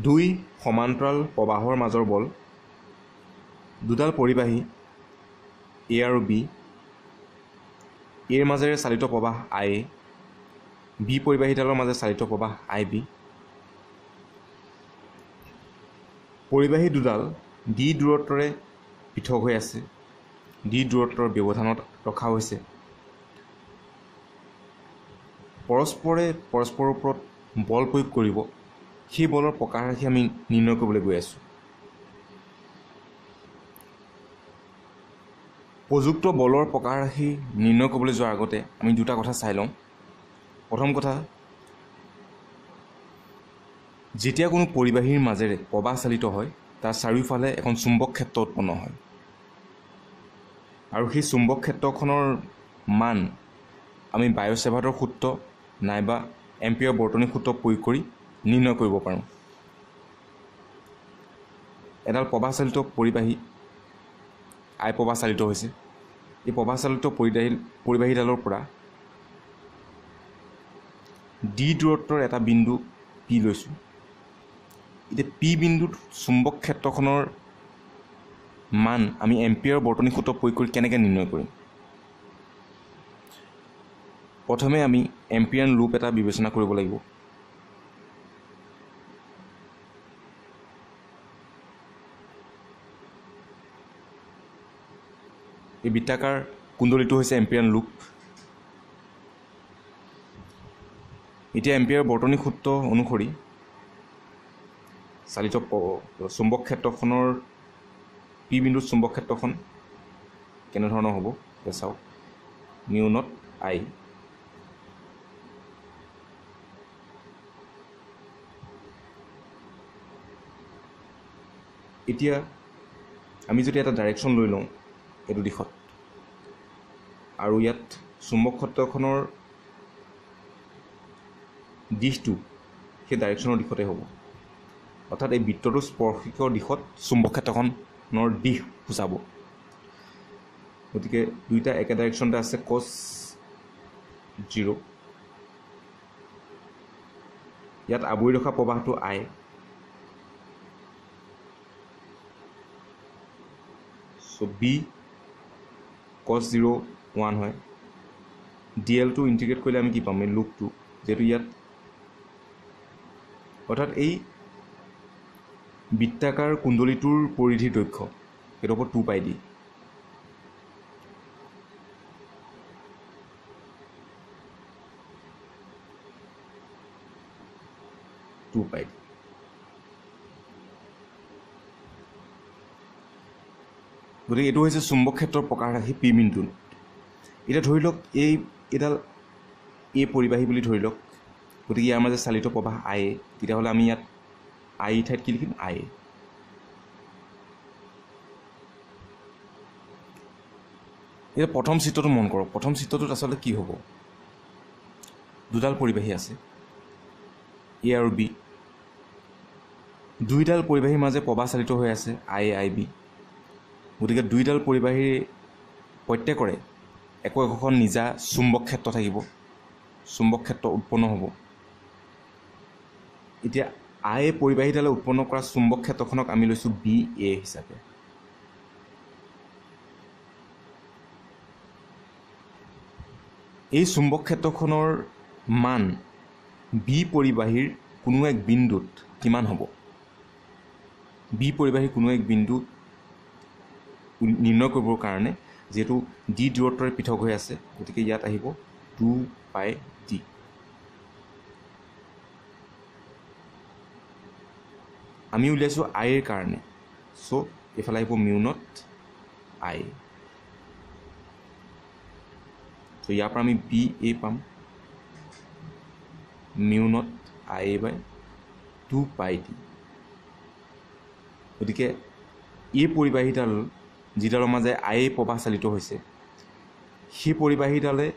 দুই সমান্তৰাল প্ৰবাহৰ মাজৰ বল দুডাল পৰিবাহী এ আৰু বি এৰ মাজেৰে চালিত প্ৰবাহ আই এ বি পৰিবাহীডালৰ মাজে চালিত প্ৰবাহ আই বি পৰিবাহী দুডাল ডি দূৰত্বৰে পৃথক হৈ আছে ডি দূৰত্বৰ ব্যৱধানত ৰখা হৈছে পৰস্পৰে পৰস্পৰৰ ওপৰত বল প্ৰয়োগ কৰিব সেই বলৰ প্ৰকাৰ ৰাশি আমি নিৰ্ণয় কৰিবলৈ গৈ আছোঁ প্ৰযুক্ত বলৰ প্ৰকাৰ ৰাশি নিৰ্ণয় কৰিবলৈ যোৱাৰ আগতে আমি দুটা কথা চাই লওঁ প্ৰথম কথা যেতিয়া কোনো পৰিবাহীৰ মাজেৰে প্ৰবাহ চালিত হয় তাৰ চাৰিওফালে এখন চুম্বক ক্ষেত্ৰ উৎপন্ন হয় আৰু সেই চুম্বক ক্ষেত্ৰখনৰ মান আমি বায়'চেভাৰ্টৰ সূত্ৰ নাইবা এম্পিয়াৰ বৰ্তনীৰ সূত্ৰ প্ৰয়োগ কৰি নিৰ্ণয় কৰিব পাৰোঁ এডাল প্ৰবাহ চালিত পৰিবাহী আই প্ৰবাহ চালিত হৈছে এই প্ৰবাহ চালিত পৰিবাহীডালৰ পৰা ডি দূৰত্বৰ এটা বিন্দু পি লৈছোঁ এতিয়া পি বিন্দুত চুম্বক ক্ষেত্ৰখনৰ মান আমি এম্পিয়াৰ বৰ্তনী সূত্ৰ প্ৰয়োগ কৰি কেনেকৈ নিৰ্ণয় কৰিম প্ৰথমে আমি এম্পিয়াৰ লুপ এটা বিবেচনা কৰিব লাগিব এই বৃত্তাকাৰ কুণ্ডলীটো হৈছে এম্পিয়াৰ লুপ এতিয়া এম্পিয়াৰ বৰ্তনী সূত্ৰ অনুসৰি চালিত চুম্বক ক্ষেত্ৰখনৰ পি বিন্দুত চুম্বক ক্ষেত্ৰখন কেনেধৰণৰ হ'ব চাওক মিউ নট আই এতিয়া আমি যদি এটা ডাইৰেকশ্যন লৈ লওঁ এইটো দিশত আৰু ইয়াত চুম্বক ক্ষেত্ৰখনৰ দিশটো সেই ডাইৰেকশ্যনৰ দিশতে হ'ব অৰ্থাৎ এই বৃত্তটোৰ স্পৰ্শিকৰ দিশত চুম্বক ক্ষেত্ৰখনৰ দিশ সূচাব গতিকে দুইটা একে ডাইৰেকশ্যনতে আছে কছ 0 ইয়াত আৱৰি ৰখা প্ৰবাহটো আই চ' বি কছ 0 1 হয় ডি এলটো ইণ্টিগ্ৰেট কৰিলে আমি কি পাম এই লুপটো যিহেতু ইয়াত অৰ্থাৎ এই বৃত্তাকাৰ কুণ্ডলীটোৰ পৰিধিৰ দৈৰ্ঘ্য সেইটো হ'ব 2 পাই ডি গতিকে এইটো হৈছে চুম্বক ক্ষেত্ৰৰ প্ৰকাৰ ৰাশি পি বিন্দু এতিয়া ধৰি লওক এইডাল এ পৰিবাহী বুলি ধৰি লওক গতিকে ইয়াৰ মাজে চালিত প্ৰবাহ আই এ তেতিয়াহ'লে আমি ইয়াত আই ঠাইত কি লিখিম আই এ এতিয়া প্ৰথম চিত্ৰটো মন কৰক প্ৰথম চিত্ৰটোত আচলতে কি হ'ব দুডাল পৰিবাহী আছে এ আৰু বি দুইডাল পৰিবাহীৰ মাজে প্ৰবাহ চালিত হৈ আছে আই এ আই বি গতিকে দুইডাল পৰিবাহীৰ প্ৰত্যেকৰে একোখন নিজা চুম্বক ক্ষেত্ৰ থাকিব চুম্বক ক্ষেত্ৰ উৎপন্ন হ'ব এতিয়া আই এ পৰিবাহীডালে উৎপন্ন কৰা চুম্বক ক্ষেত্ৰখনক আমি লৈছোঁ বি এ হিচাপে এই চুম্বক ক্ষেত্ৰখনৰ মান বি পৰিবাহীৰ কোনো এক বিন্দুত কিমান হ'ব বি পৰিবাহীৰ কোনো এক বিন্দুত নিৰ্ণয় কৰিবৰ কাৰণে যেহেতু ডি দূৰত্বৰে পৃথক হৈ আছে গতিকে ইয়াত আহিব 2 পাই ডি আমি উলিয়াইছোঁ আই এৰ কাৰণে চ' এইফালে আহিব মিউ নট আই চ' ইয়াৰ পৰা আমি বি এ পাম mu naught I A by 2 pi D গতিকে এই পৰিবাহীডাল যিডালৰ মাজে আই এ প্ৰবাহ চালিত হৈছে সেই পৰিবাহীডালে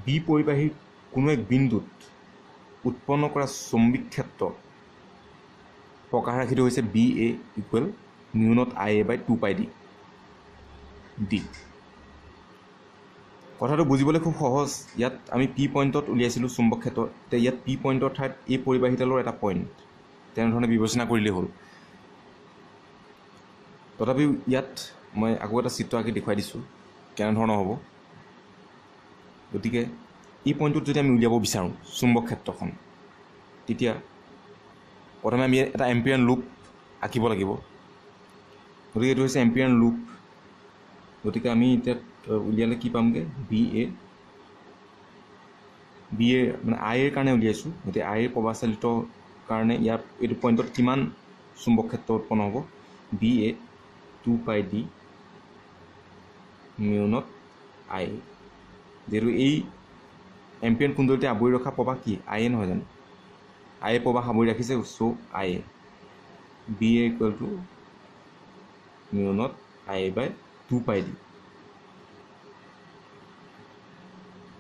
বি পৰিবাহীৰ কোনো এক বিন্দুত উৎপন্ন কৰা চুম্বিক ক্ষেত্ৰ প্ৰকাশ ৰাশিটো হৈছে B A equal mu naught I A by 2 pi D D কথাটো বুজিবলৈ খুব সহজ ইয়াত আমি পি পইণ্টত উলিয়াইছিলোঁ চুম্বক ক্ষেত্ৰ এতিয়া ইয়াত পি পইণ্টৰ ঠাইত এই পৰিবাহীডালৰ এটা পইণ্ট তেনেধৰণে বিবেচনা কৰিলেই হ'ল। তথাপিও ইয়াত মই আকৌ এটা চিত্ৰ আঁকি দেখুৱাই দিছোঁ কেনেধৰণৰ হ'ব। গতিকে এই পইণ্টটোত যদি আমি উলিয়াব বিচাৰোঁ চুম্বক ক্ষেত্ৰখন, তেতিয়া প্ৰথমে আমি এটা এম্পিয়ান লুপ আঁকিব লাগিব। গতিকে এইটো হৈছে এম্পিয়ান লুপ। গতিকে আমি এতিয়া উলিয়ালে কি পামগৈ, বি এ মানে আই এৰ কাৰণে উলিয়াইছোঁ। গতিকে আই এৰ প্ৰবাহচালিত কাৰণে ইয়াৰ এইটো পইণ্টত কিমান চুম্বক ক্ষেত্ৰ উৎপন্ন হ'ব, বি এ 2πd μ0 আই এ। যিহেতু এই এম্পিয়ান কুণ্ডলীতে আৱৰি ৰখা প্ৰবাহ কি, আই এ নহয় জানো, আই এ প্ৰবাহ সামৰি ৰাখিছে, so' I A B A equal to μ0 I A by 2πd।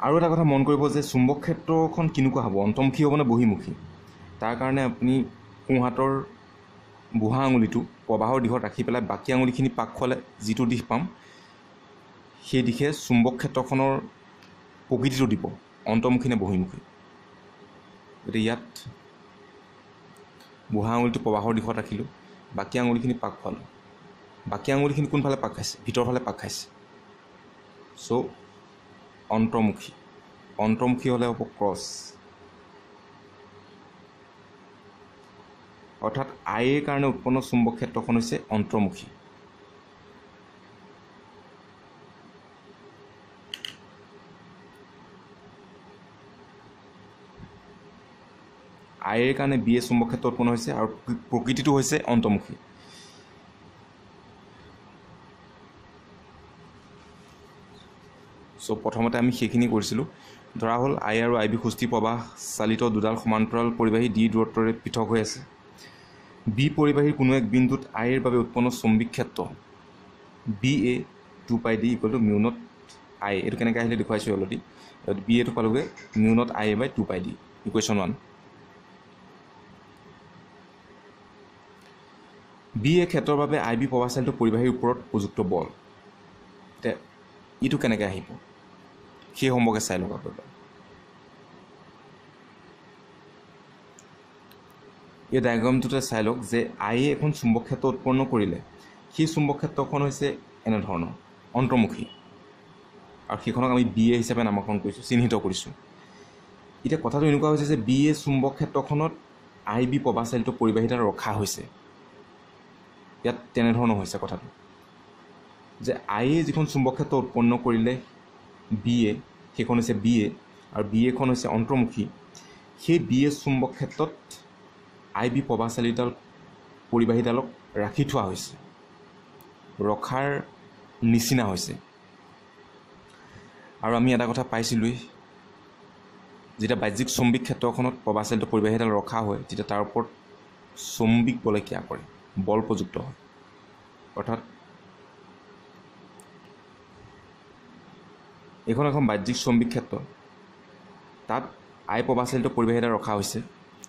আৰু এটা কথা মন কৰিব যে চুম্বক ক্ষেত্ৰখন কেনেকুৱা হ'ব, অন্তৰ্মুখী হ'ব নে বহিমুখী। তাৰ কাৰণে আপুনি সোঁহাতৰ বুঢ়া আঙুলিটো প্ৰবাহৰ দিশত ৰাখি পেলাই বাকী আঙুলিখিনি পাক খোৱালে যিটো দিশ পাম, সেই দিশে চুম্বক ক্ষেত্ৰখনৰ প্ৰকৃতিটো দিব, অন্তৰ্মুখী নে বহিমুখী। গতিকে ইয়াত বুঢ়া আঙুলিটো প্ৰবাহৰ দিশত ৰাখিলোঁ, বাকী আঙুলিখিনি পাক খোৱালোঁ। বাকী আঙুলিখিনি কোনফালে পাক খাইছে, ভিতৰৰ ফালে পাক খাইছে, চ' অন্তৰ্মুখী। অন্তৰ্মুখী হ'লে হ'ব ক্ৰছ, অৰ্থাৎ আই এৰ কাৰণে উৎপন্ন চুম্বক ক্ষেত্ৰখন হৈছে অন্তৰ্মুখী। আই এৰ কাৰণে বি এ চুম্বক ক্ষেত্ৰ উৎপন্ন হৈছে আৰু প্ৰকৃতিটো হৈছে অন্তৰ্মুখী। চ' প্ৰথমতে আমি সেইখিনি কৰিছিলোঁ। ধৰা হ'ল আই আৰু আই বি সুস্থিৰ প্ৰবাহ চালিত দুডাল সমান্তৰাল পৰিবাহী ডি দূৰত্বৰে পৃথক হৈ আছে। বি পৰিবাহীৰ কোনো এক বিন্দুত আই এৰ বাবে উৎপন্ন চৌম্বিক ক্ষেত্ৰ B A 2πd equal to μ0 I. এইটো কেনেকৈ আহিলে দেখুৱাইছোঁ অলৰেডি। বি এটো পালোগৈ μ0 I A by 2πd, equation 1। B A ক্ষেত্ৰৰ বাবে আই বি প্ৰবাহচালিত পৰিবাহীৰ ওপৰত প্ৰযুক্ত বল। এতিয়া ইটো কেনেকৈ আহিব সেই সম্পৰ্কে চাই লওক আপোনালোকে। এই ডায়েগ্ৰামটোতে চাই লওক যে আই এ এখন চুম্বক ক্ষেত্ৰ উৎপন্ন কৰিলে সেই চুম্বক ক্ষেত্ৰখন হৈছে এনেধৰণৰ অন্তৰ্মুখী, আৰু সেইখনক আমি বি এ হিচাপে নামকৰণ কৰিছোঁ, চিহ্নিত কৰিছোঁ। এতিয়া কথাটো এনেকুৱা হৈছে যে বি এ চুম্বক ক্ষেত্ৰখনত আই বি প্ৰবাহচালিত পৰিবাহীডাল ৰখা হৈছে। ইয়াত তেনেধৰণৰ হৈছে কথাটো যে আই এ যিখন চুম্বক ক্ষেত্ৰ উৎপন্ন কৰিলে বি এ, সেইখন হৈছে বি এ, আৰু বি এখন হৈছে অন্তৰ্মুখী। সেই বি এ চুম্বক ক্ষেত্ৰত আই বি প্ৰবাহচালিতডাল পৰিবাহীডালক ৰাখি থোৱা হৈছে, ৰখাৰ নিচিনা হৈছে। আৰু আমি এটা কথা পাইছিলোঁৱেই, যেতিয়া বাহ্যিক চৌম্বিক ক্ষেত্ৰখনত প্ৰবাহচালিত পৰিবাহীডাল ৰখা হয় তেতিয়া তাৰ ওপৰত চৌম্বিক বলে ক্ৰিয়া কৰে, বল প্ৰযুক্ত হয়। অৰ্থাৎ এইখন এখন বাহ্যিক চৌম্বিক ক্ষেত্ৰ, তাত আই প্ৰবাহচালিত পৰিবাহীডাল ৰখা হৈছে।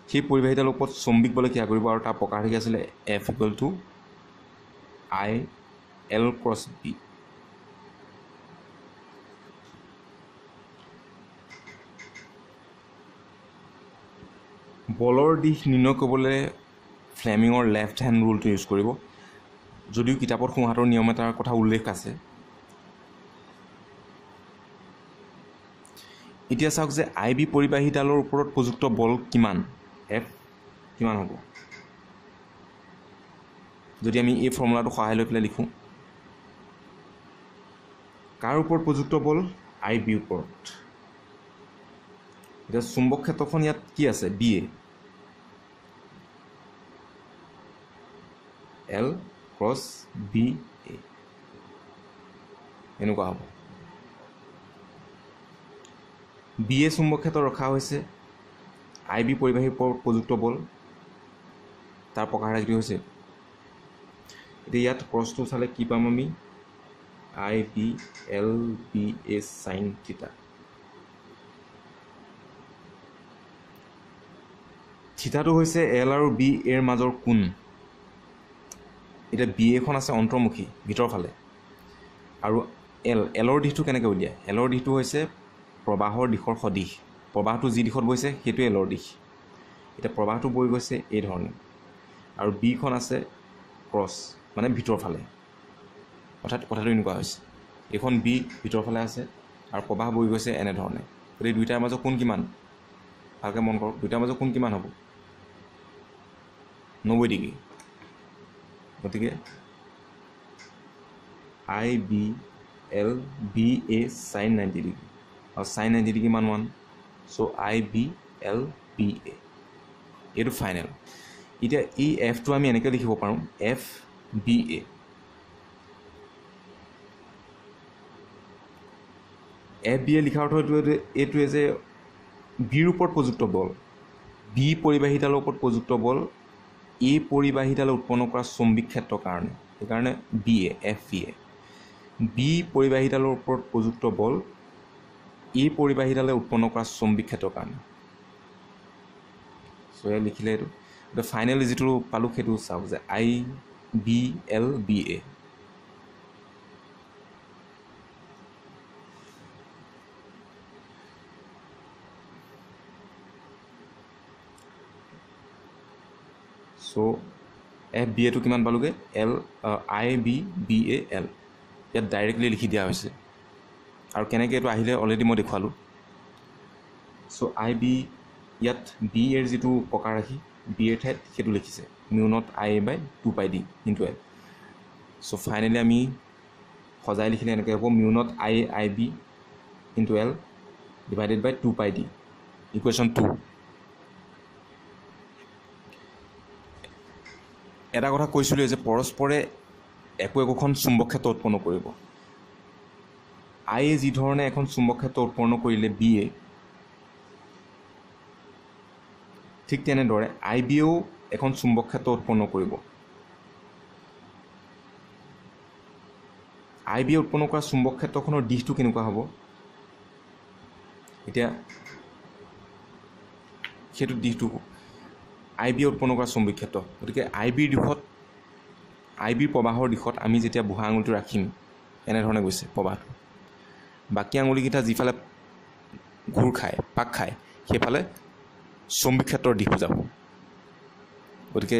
সেই পৰিবাহীডালৰ ওপৰত চৌম্বিক বলে ক্ৰিয়া কৰিব, আৰু তাৰ প্ৰকাৰ কি আছিলে F equal to I L cross B. বলৰ দিশ নিৰ্ণয় কৰিবলৈ ফ্লেমিঙৰ লেফ্ট হেণ্ড ৰুলটো ইউজ কৰিব, যদিও কিতাপত সোঁহাতৰ নিয়ম এটাৰ কথা উল্লেখ আছে। এতিয়া চাওক যে আই বি পৰিবাহীডালৰ ওপৰত প্ৰযুক্ত বল কিমান, এফ কিমান হ'ব। যদি আমি এই ফৰ্মুলাটো সহায় লৈ পেলাই লিখোঁ, কাৰ ওপৰত প্ৰযুক্ত বল, আই বিৰ ওপৰত। এতিয়া চুম্বক ক্ষেত্ৰখন ইয়াত কি আছে, B A, L cross B A, এনেকুৱা হ'ব। বি এ চুম্বক ক্ষেত্ৰ ৰখা হৈছে, আই বি পৰিবাহীৰ ওপৰত প্ৰযুক্ত বল, তাৰ প্ৰকাৰটো হৈছে। এতিয়া ইয়াত ক্ৰছটো চালে কি পাম আমি, আই B L B A sign থিটা। থিটাটো হৈছে এল আৰু বি এৰ মাজৰ কোণ। এতিয়া বি এখন আছে অন্তৰ্মুখী ভিতৰৰ ফালে, আৰু এলৰ দিশটো কেনেকৈ উলিয়ায়, এলৰ দিশটো হৈছে প্ৰবাহৰ দিশৰ সদিশ। প্ৰবাহটো যি দিশত বৈছে সেইটোৱে এলৰ দিশ। এতিয়া প্ৰবাহটো বৈ গৈছে এই ধৰণে, আৰু বিখন আছে ক্ৰছ মানে ভিতৰ ফালে অৰ্থাৎ কথাটো এনেকুৱা হৈছে এইখন বি ভিতৰ ফালে আছে আৰু প্ৰবাহ বৈ গৈছে এনেধৰণে গতিকে দুইটাৰ মাজত কোণ কিমান ভালকৈ মন কৰক দুইটাৰ মাজত কোণ কিমান হ'ব 90 ডিগ্ৰী গতিকে I B L B A sine 90 degree আৰু চাইন 90 ডিগ্ৰী মান 1 so' I B L B A এইটো ফাইনেল এতিয়া এই এফটো আমি এনেকৈ লিখিব পাৰোঁ F B A F B A লিখাৰ অৰ্থ এইটোৱে যে বিৰ ওপৰত প্ৰযুক্ত বল বি পৰিবাহীডালৰ ওপৰত প্ৰযুক্ত বল এই পৰিবাহীডালে উৎপন্ন কৰা চৌম্বিক ক্ষেত্ৰৰ কাৰণে সেইকাৰণে B A F B A B পৰিবাহীডালৰ ওপৰত প্ৰযুক্ত বল এই পৰিবাহীডালে উৎপন্ন কৰা চৌম্বিক ক্ষেত্ৰৰ কাৰণে চ' এয়া লিখিলে এইটো এতিয়া ফাইনেল যিটো পালোঁ সেইটো চাওক যে I B L B A চ' এফ বি এটো কিমান পালোঁগৈ L I B B A L ইয়াত ডাইৰেক্টলি লিখি দিয়া হৈছে আৰু কেনেকৈ এইটো আহিলে অলৰেডি মই দেখুৱালোঁ চ' আই বি ইয়াত বি এৰ যিটো প্ৰকাৰ ৰাশি বি এৰ ঠাইত সেইটো লিখিছে mu naught I A by 2 pi D into L so' finally আমি সজাই লিখিলে এনেকৈ হ'ব mu naught I B into L divided by 2 pi D equation 2 এটা কথা কৈছিলোঁ যে পৰস্পৰে একোখন চুম্বক ক্ষেত্ৰ উৎপন্ন কৰিব আই এ যি ধৰণে এখন চুম্বক ক্ষেত্ৰ উৎপন্ন কৰিলে বি এ ঠিক তেনেদৰে আই বি এও এখন চুম্বক ক্ষেত্ৰ উৎপন্ন কৰিব আই বি এ উৎপন্ন কৰা চুম্বক ক্ষেত্ৰখনৰ দিশটো কেনেকুৱা হ'ব এতিয়া সেইটো দিশটো আই বি এ উৎপন্ন কৰা চুম্বক ক্ষেত্ৰ গতিকে আই বিৰ দিশত আই বিৰ প্ৰবাহৰ দিশত আমি যেতিয়া বুঢ়া আঙুলিটো ৰাখিম এনেধৰণে গৈছে প্ৰবাহটো বাকী আঙুলিকেইটা যিফালে ঘূৰ খায় পাক খায় সেইফালে চুম্বক ক্ষেত্ৰৰ দিশ যাব গতিকে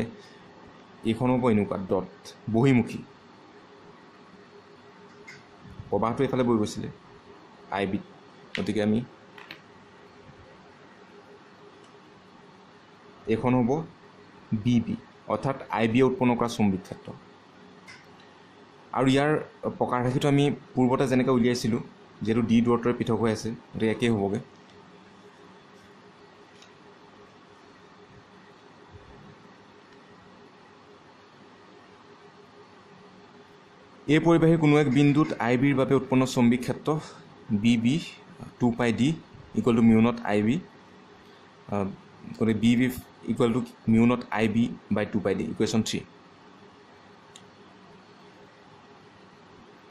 এইখন হ'ব এনেকুৱা ডট বহিমুখী প্ৰবাহটো এইফালে বৈ গৈছিলে আই বিত গতিকে আমি এইখন হ'ব বি বি অৰ্থাৎ আই বি এ উৎপন্ন কৰা চুম্বক ক্ষেত্ৰ আৰু ইয়াৰ প্ৰকাৰ ৰাশিটো আমি পূৰ্বতে যেনেকৈ উলিয়াইছিলোঁ যিহেতু ডি দূৰত্বৰে পৃথক হৈ আছে গতিকে একেই হ'বগৈ এই পৰিবাহীৰ কোনো এক বিন্দুত আই বিৰ বাবে উৎপন্ন চৌম্বিক ক্ষেত্ৰ B B 2 pi D equal to mu naught I B গতিকে B B equal to mu naught I B by 2 pi D equation 3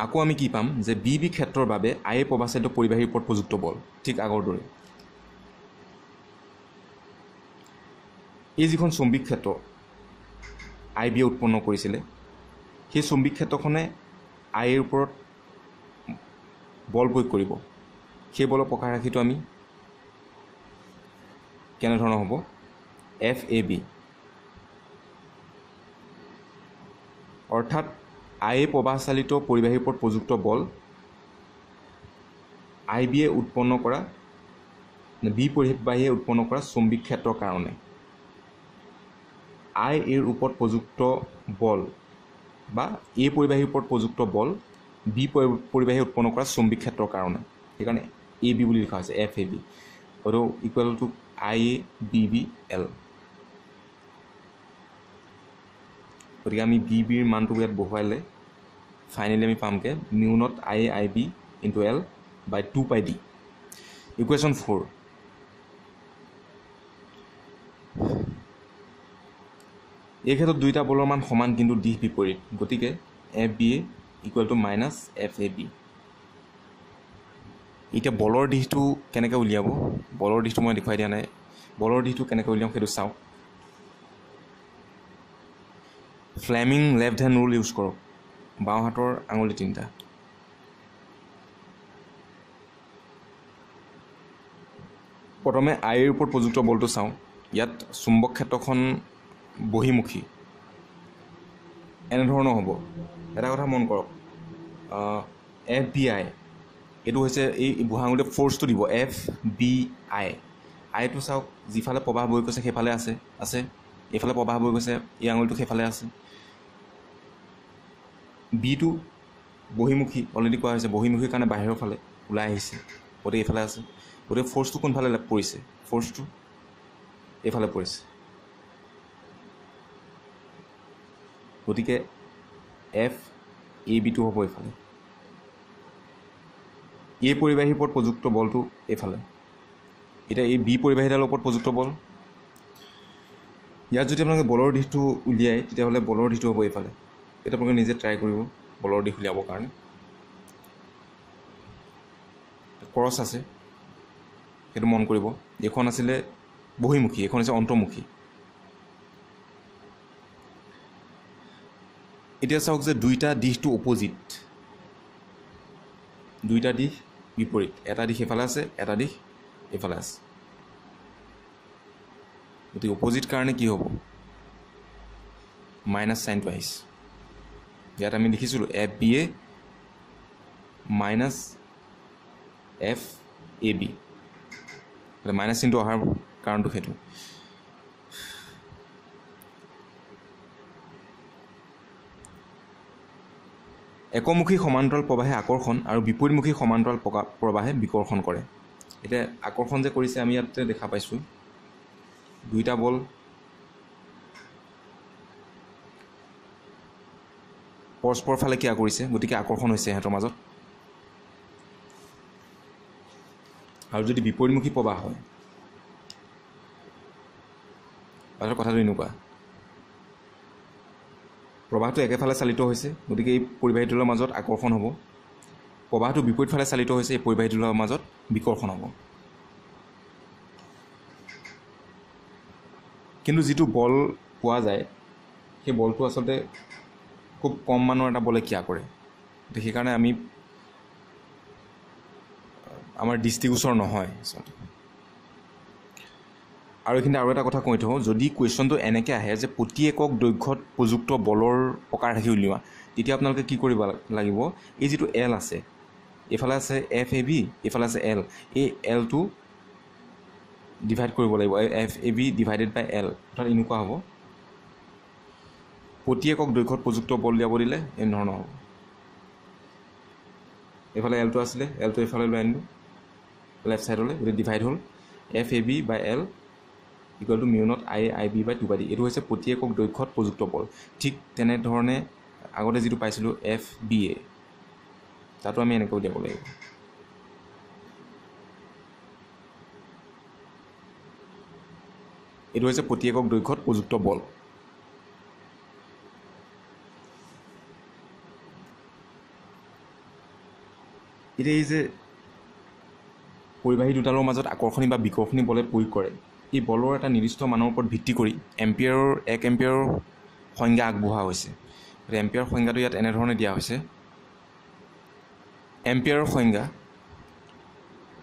আকৌ আমি কি পাম যে বি বি ক্ষেত্ৰৰ বাবে আই এ প্ৰবাহচালিত পৰিবাহীৰ ওপৰত প্ৰযুক্ত বল ঠিক আগৰ দৰে এই যিখন চৌম্বিক ক্ষেত্ৰ আই বি এ উৎপন্ন কৰিছিলে সেই চৌম্বিক ক্ষেত্ৰখনে আই এৰ ওপৰত বল প্ৰয়োগ কৰিব সেই বলৰ প্ৰকাৰ ৰাশিটো আমি কেনেধৰণৰ হ'ব এফ এ বি অৰ্থাৎ আই এ প্ৰবাহচালিত পৰিবাহীৰ ওপৰত প্ৰযুক্ত বল আই বি এ উৎপন্ন কৰা বি পৰিবাহীয়ে উৎপন্ন কৰা চৌম্বিক ক্ষেত্ৰৰ কাৰণে আই এৰ ওপৰত প্ৰযুক্ত বল বা এ পৰিবাহীৰ ওপৰত প্ৰযুক্ত বল বি পৰিবাহীয়ে উৎপন্ন কৰা চৌম্বিক ক্ষেত্ৰৰ কাৰণে সেইকাৰণে এ বি বুলি লিখা হৈছে এফ এ বি আৰু equal to I A B B L গতিকে আমি বি বিৰ মানটো ইয়াত বহুৱাইলে ফাইনেলি আমি পামগৈ mu naught I A I B into L by 2 pi D equation 4 এই ক্ষেত্ৰত দুইটা বলৰ মান সমান কিন্তু দিশ বিপৰীত গতিকে F B A equal to minus F A B এতিয়া বলৰ দিশটো কেনেকৈ উলিয়াব বলৰ দিশটো মই দেখুৱাই দিয়া নাই বলৰ দিশটো কেনেকৈ উলিয়াম সেইটো চাওক Fleming left hand rule use কৰক বাওঁ হাতৰ আঙুলি 3টা প্ৰথমে আইৰ ওপৰত প্ৰযুক্ত বলটো চাওঁ ইয়াত চুম্বক ক্ষেত্ৰখন বহিমুখী এনেধৰণৰ হ'ব। এটা কথা মন কৰক, FBI এইটো হৈছে এই বুঢ়া আঙুলিয়ে ফ'ৰ্চটো দিব, FBI আইটো চাওক, যিফালে প্ৰবাহ বৈ গৈছে সেইফালে আছে, এইফালে প্ৰবাহ বৈ গৈছে, এই আঙুলিটো সেইফালে আছে। বিটো বহিমুখী, অলৰেডি কোৱা হৈছে, বহিমুখীৰ কাৰণে বাহিৰৰ ফালে ওলাই আহিছে, গতিকে এইফালে আছে। গতিকে ফ'ৰ্চটো কোনফালে পৰিছে? ফ'ৰ্চটো এইফালে পৰিছে। গতিকে FABটো হ'ব এইফালে। এই পৰিবাহীৰ ওপৰত প্ৰযুক্ত বলটো এইফালে। এতিয়া এই বি পৰিবাহীডালৰ ওপৰত প্ৰযুক্ত বল, ইয়াত যদি আপোনালোকে বলৰ দিশটো উলিয়ায় তেতিয়াহ'লে বলৰ দিশটো হ'ব এইফালে। এতিয়া আপোনালোকে নিজে ট্ৰাই কৰিব বলৰ দিশ উলিয়াবৰ কাৰণে। ক্ৰছ আছে, সেইটো মন কৰিব। এইখন আছিলে বহিমুখী, এইখন হৈছে অন্তৰ্মুখী। এতিয়া চাওক যে দুইটা দিশটো অপজিট, দুইটা দিশ বিপৰীত। এটা দিশ এইফালে আছে, এটা দিশ এইফালে আছে। গতিকে অপজিট কাৰণে কি হ'ব? মাইনাছ চাইনটো আহিছে। ইয়াত আমি লিখিছিলোঁ FBA মাইনাছ FAB, মাইনাছ চিনটো অহাৰ কাৰণটো সেইটো। একমুখী সমান্তৰাল প্ৰবাহে আকৰ্ষণ আৰু বিপৰীতমুখী সমান্তৰাল প্ৰবাহে বিকৰ্ষণ কৰে। এতিয়া আকৰ্ষণ যে কৰিছে আমি ইয়াতে দেখা পাইছোঁ, দুইটা বল পৰস্পৰ ফালে কিয়া কৰিছে, গতিকে আকৰ্ষণ হৈছে সিহঁতৰ মাজত। আৰু যদি বিপৰীতমুখী প্ৰবাহ হয়, কথাটো এনেকুৱা, প্ৰবাহটো একেফালে চালিত হৈছে, গতিকে এই পৰিবাহীটোৰ মাজত আকৰ্ষণ হ'ব। প্ৰবাহটো বিপৰীত ফালে চালিত হৈছে, এই পৰিবাহীটোৰ মাজত বিকৰ্ষণ হ'ব। কিন্তু যিটো বল পোৱা যায়, সেই বলটো আচলতে খুব কম মানৰ এটা বলে কিয়া কৰে। সেইকাৰণে আমাৰ দৃষ্টিগোচৰ নহয় আচলতে। আৰু এইখিনিতে আৰু এটা কথা কৈ থওঁ, যদি কুৱেশ্যনটো এনেকৈ আহে যে প্ৰতি একক দৈৰ্ঘ্যত প্ৰযুক্ত বলৰ প্ৰকাৰ ৰাখি উলিওৱা, তেতিয়া আপোনালোকে কি কৰিব লাগিব? এই যিটো L আছে, এইফালে আছে FAB, এইফালে আছে L, এই Lটো ডিভাইড কৰিব লাগিব, FAB ডিভাইডেড বাই L। অৰ্থাৎ এনেকুৱা হ'ব, প্ৰতি একক দৈৰ্ঘ্যত প্ৰযুক্ত বল দিয়াব দিলে এনেধৰণৰ হ'ব। এইফালে Lটো আছিলে, Lটো এইফালে লৈ আনিলোঁ লেফ্ট ছাইডলৈ, গতিকে ডিভাইড হ'ল FAB by L equal to mu naught IB by 2/D। এইটো হৈছে প্ৰতি একক দৈৰ্ঘ্যত প্ৰযুক্ত বল। ঠিক তেনেধৰণে আগতে যিটো পাইছিলোঁ FBA, তাতো আমি এনেকৈ উলিয়াব লাগিব। এইটো হৈছে প্ৰতি একক দৈৰ্ঘ্যত প্ৰযুক্ত বল। এতিয়া এই যে পৰিবাহী দুডালৰ মাজত আকৰ্ষণী বা বিকৰ্ষণী বলে প্ৰয়োগ কৰে, এই বলৰ এটা নিৰ্দিষ্ট মানৰ ওপৰত ভিত্তি কৰি 1 এম্পিয়াৰৰ সংজ্ঞা আগবঢ়োৱা হৈছে। এম্পিয়াৰৰ সংজ্ঞাটো ইয়াত এনেধৰণে দিয়া হৈছে। এম্পিয়াৰৰ সংজ্ঞা: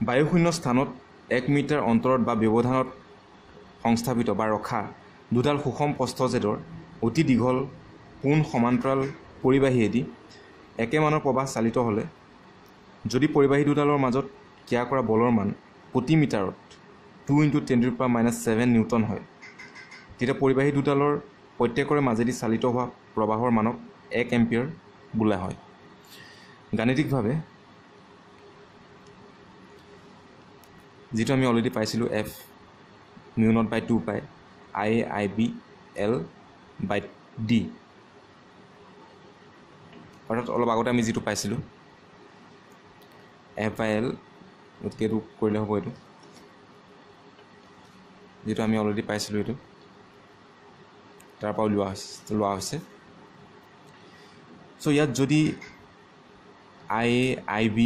বায়ুশূন্য স্থানত 1 মিটাৰ অন্তৰত বা ব্যৱধানত সংস্থাপিত বা ৰখা দুডাল সুষম প্ৰস্থছেদৰ অতি দীঘল পোন সমান্তৰাল পৰিবাহীয়েদি একেমানৰ প্ৰবাহ চালিত হ'লে যদি পৰিবাহী দুডালৰ মাজত ক্ৰিয়া কৰা বলৰ মান প্ৰতি মিটাৰত 2 × 10⁻⁷ নিউটন হয়, তেতিয়া পৰিবাহী দুডালৰ প্ৰত্যেকৰে মাজেদি চালিত হোৱা প্ৰবাহৰ মানক 1 এম্পিয়াৰ বোলা হয়। গাণিতিকভাৱে যিটো আমি অলৰেডি পাইছিলোঁ, F/2π IAIBL/D, অৰ্থাৎ অলপ আগতে আমি যিটো পাইছিলোঁ F/L, গতিকে এইটো কৰিলে হ'ব। এইটো যিটো আমি অলৰেডি পাইছিলোঁ, এইটো তাৰ পৰা লোৱা হৈছে। চ' ইয়াত যদি IAIB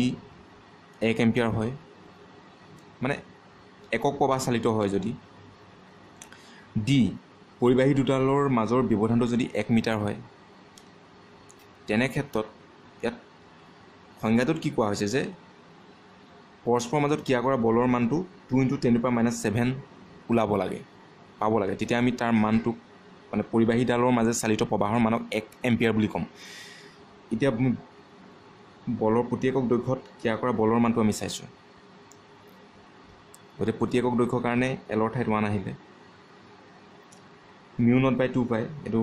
1 এম্পিয়াৰ হয়, মানে একক প্ৰবাহ চালিত হয়, যদি D পৰিবাহী দুডালৰ মাজৰ ব্যৱধানটো যদি 1 মিটাৰ হয়, তেনে ক্ষেত্ৰত ইয়াত সংজ্ঞাটোত কি কোৱা হৈছে যে পৰস্পৰৰ মাজত ক্ৰিয়া কৰা বলৰ মানটো 2 × 10⁻⁷ ওলাব লাগে, পাব লাগে। তেতিয়া আমি তাৰ মানটোক মানে পৰিবাহীডালৰ মাজে চালিত প্ৰবাহৰ মানক 1 এম্পিয়াৰ বুলি ক'ম। এতিয়া বলৰ প্ৰতি একক দৈৰ্ঘ্যত ক্ৰিয়া কৰা বলৰ মানটো আমি চাইছোঁ। গতিকে প্ৰতি একক দৈৰ্ঘ্যৰ কাৰণে এলৰ ঠাইত 1 আহিলে। μ0/2π এইটো